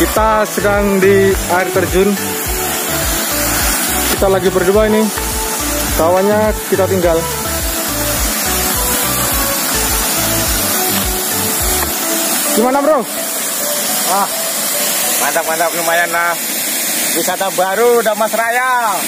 Kita sedang di air terjun. Kita lagi berdua ini. Kawannya kita tinggal. Gimana bro? Wah, mantap lumayan lah. Wisata baru Dharmasraya.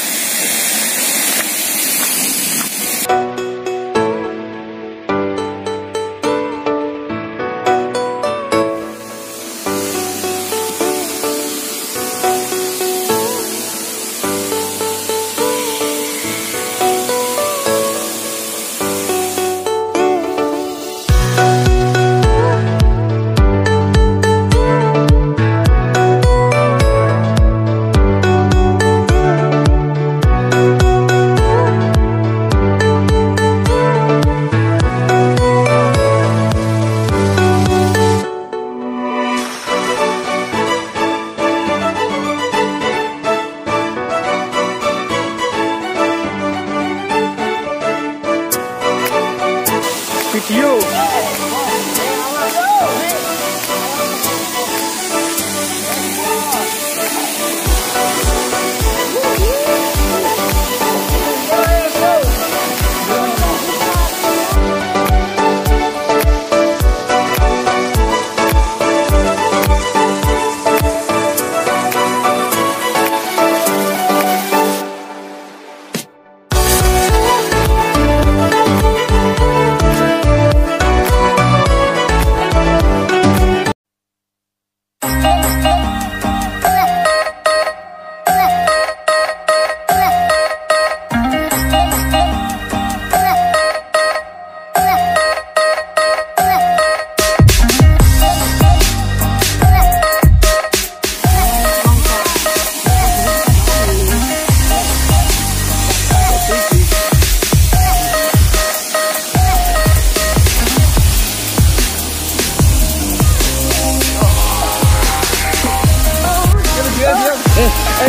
Video.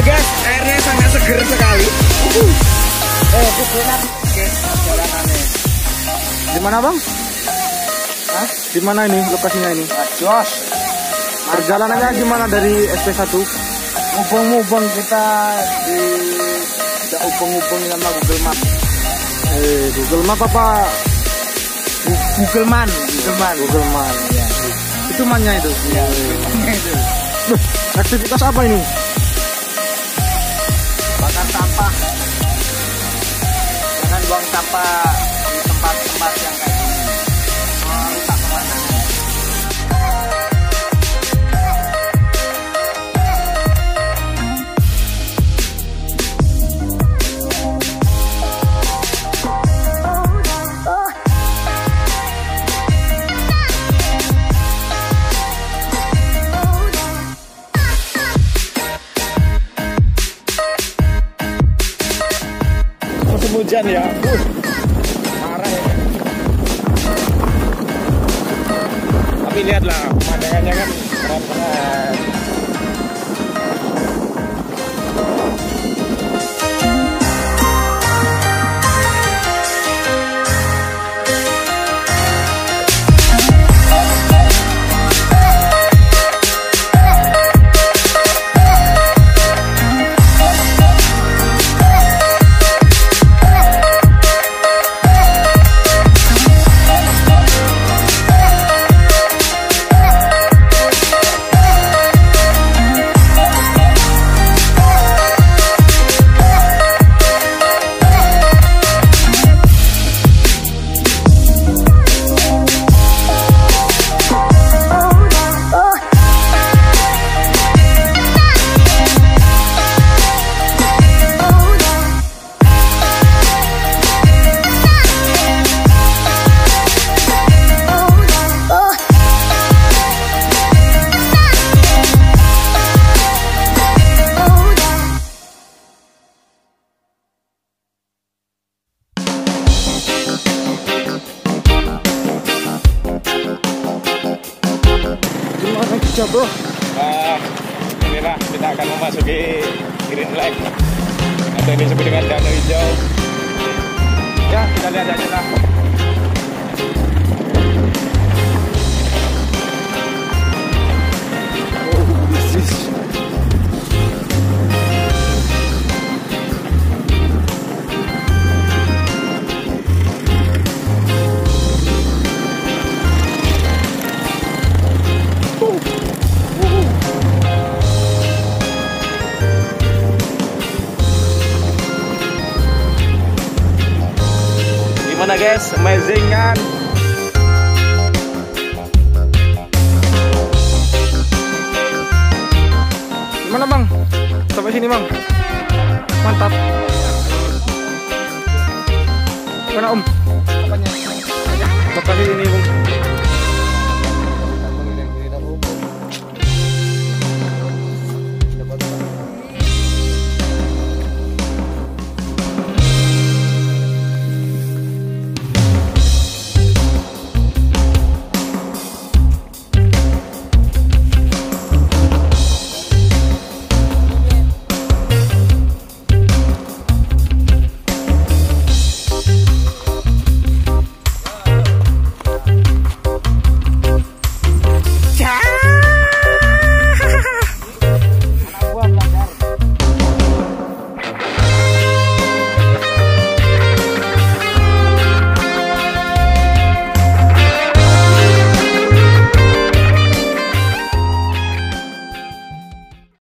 Guys, airnya sangat seger sekali. Di mana bang? Hah? Di mana ini lokasinya ini? Jos. Perjalanannya gimana dari SP1? Mubeng-mubeng kita di tidak ubeng-ubeng sama Google Map. Google Map apa? Google Man. Ya. Itu mannya itu. Ya, itu. Aktivitas apa ini? Bahkan sampah. Jangan buang sampah di tempat-tempat yang kayak gini. Rusak kemana? Hujan ya, marah ya. Tapi lihatlah pemandangannya kan keren-keren. Bro. Nah, inilah kita akan memasuki green light atau yang disebut dengan danau hijau. Ya, kita lihat aja lah. Oh, this is Gimana guys, amazing kan? Gimana bang? Sampai sini bang. Mantap. Gimana om? Lokasi ini bang.